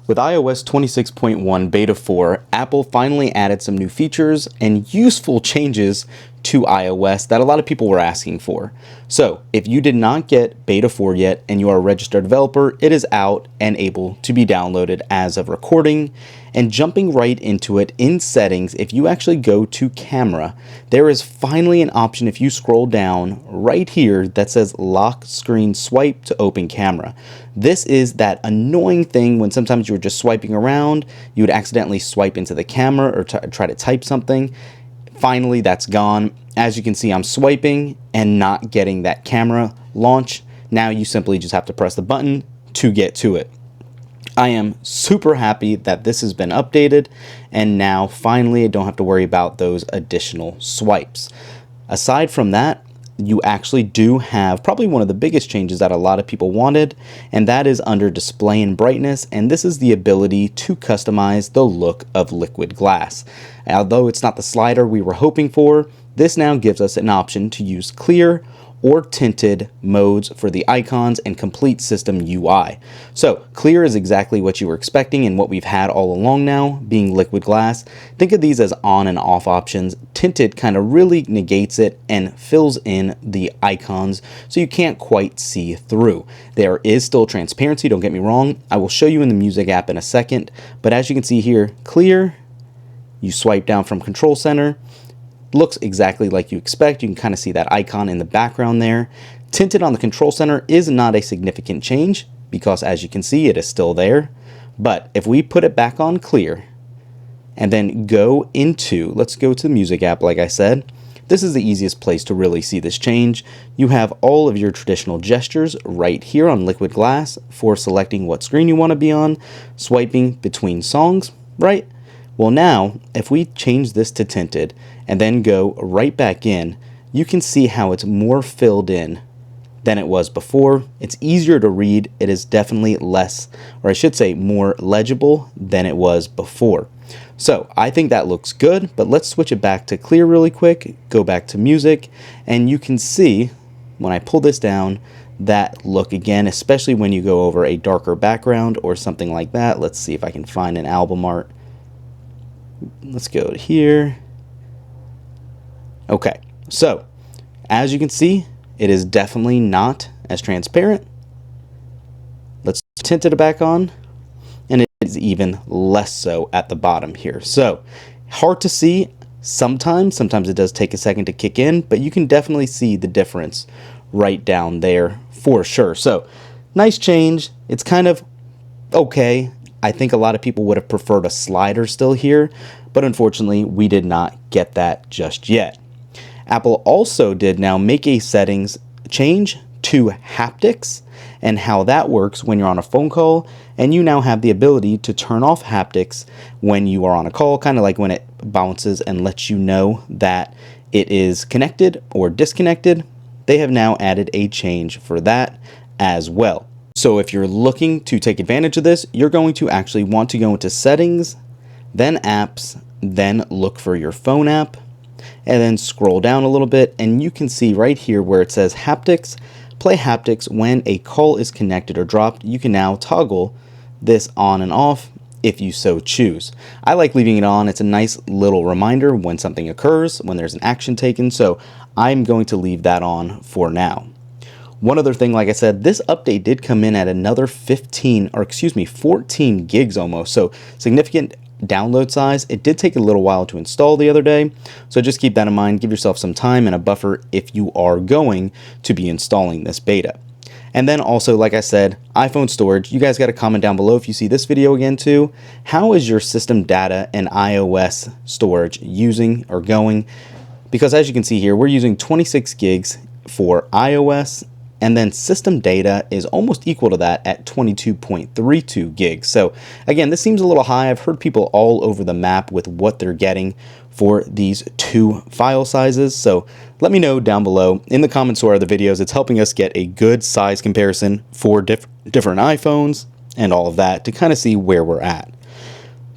With iOS 26.1 Beta 4, Apple finally added some new features and useful changes to iOS that a lot of people were asking for. So, if you did not get Beta 4 yet and you are a registered developer, it is out and able to be downloaded as of recording. And jumping right into it, in settings, if you actually go to camera, there is finally an option if you scroll down right here that says lock screen swipe to open camera. This is that annoying thing when sometimes you were just swiping around, you would accidentally swipe into the camera or try to type something. Finally, that's gone. As you can see, I'm swiping and not getting that camera launch. Now you simply just have to press the button to get to it. I am super happy that this has been updated, and now finally I don't have to worry about those additional swipes. Aside from that, you actually do have probably one of the biggest changes that a lot of people wanted, and that is under display and brightness, and this is the ability to customize the look of liquid glass. Although it's not the slider we were hoping for, this now gives us an option to use clear or tinted modes for the icons and complete system UI. So clear is exactly what you were expecting and what we've had all along now, being liquid glass. Think of these as on and off options. Tinted kind of really negates it and fills in the icons so you can't quite see through. There is still transparency, don't get me wrong. I will show you in the music app in a second, but as you can see here, clear, you swipe down from Control Center, looks exactly like you expect. You can kind of see that icon in the background there. Tinted on the Control Center is not a significant change because, as you can see, it is still there. But if we put it back on clear and then go into, let's go to the music app like I said, this is the easiest place to really see this change. You have all of your traditional gestures right here on liquid glass for selecting what screen you want to be on, swiping between songs, right? Well, now, if we change this to tinted and then go right back in, you can see how it's more filled in than it was before. It's easier to read. It is definitely less, or I should say more legible than it was before. So I think that looks good, but let's switch it back to clear really quick, go back to music, and you can see when I pull this down, that look again, especially when you go over a darker background or something like that. Let's see if I can find an album art. Let's go to here. Okay, so as you can see, it is definitely not as transparent. Let's tint it back on, and it is even less so at the bottom here. So hard to see sometimes it does take a second to kick in, but you can definitely see the difference right down there for sure. So nice change. It's kind of okay. I think a lot of people would have preferred a slider still here, but unfortunately we did not get that just yet. Apple also did now make a settings change to haptics and how that works when you're on a phone call, and you now have the ability to turn off haptics when you are on a call, kind of like when it bounces and lets you know that it is connected or disconnected. They have now added a change for that as well. So if you're looking to take advantage of this, you're going to actually want to go into settings, then apps, then look for your phone app, and then scroll down a little bit, and you can see right here where it says haptics, play haptics when a call is connected or dropped. You can now toggle this on and off if you so choose. I like leaving it on. It's a nice little reminder when something occurs, when there's an action taken, so I'm going to leave that on for now. One other thing, like I said, this update did come in at another 14 gigs almost, so significant download size. It did take a little while to install the other day, so just keep that in mind. Give yourself some time and a buffer if you are going to be installing this beta. And then also, like I said, iPhone storage. You guys got to comment down below if you see this video again too. How is your system data and iOS storage using or going? Because as you can see here, we're using 26 gigs for iOS, and then system data is almost equal to that at 22.32 gigs. So again, this seems a little high. I've heard people all over the map with what they're getting for these two file sizes. So let me know down below in the comments or other videos. It's helping us get a good size comparison for different iPhones and all of that to kind of see where we're at.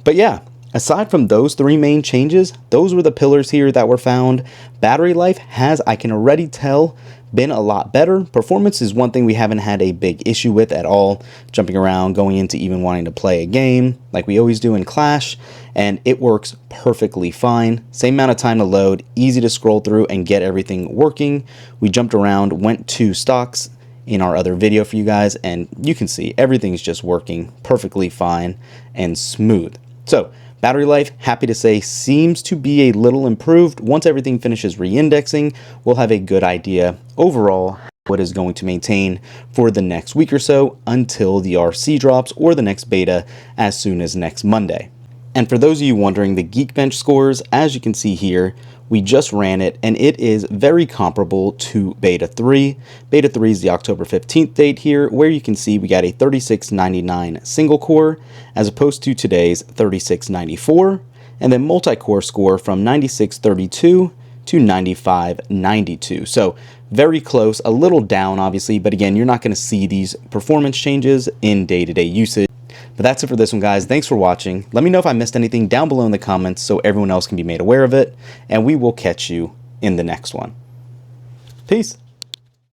But yeah, aside from those three main changes, those were the pillars here that were found. Battery life has, I can already tell, been a lot better. Performance is one thing we haven't had a big issue with at all. Jumping around, going into even wanting to play a game like we always do in Clash, and it works perfectly fine. Same amount of time to load, easy to scroll through and get everything working. We jumped around, went to stocks in our other video for you guys, and you can see everything's just working perfectly fine and smooth. So battery life, happy to say, seems to be a little improved. Once everything finishes re-indexing, we'll have a good idea overall what is going to maintain for the next week or so until the RC drops or the next beta as soon as next Monday. And for those of you wondering, the Geekbench scores, as you can see here, we just ran it and it is very comparable to Beta 3. Beta 3 is the October 15th date here, where you can see we got a 3699 single core as opposed to today's 3694, and then multi-core score from 9632 to 9592. So very close, a little down obviously, but again, you're not going to see these performance changes in day-to-day usage. But that's it for this one, guys. Thanks for watching. Let me know if I missed anything down below in the comments so everyone else can be made aware of it, and we will catch you in the next one. Peace.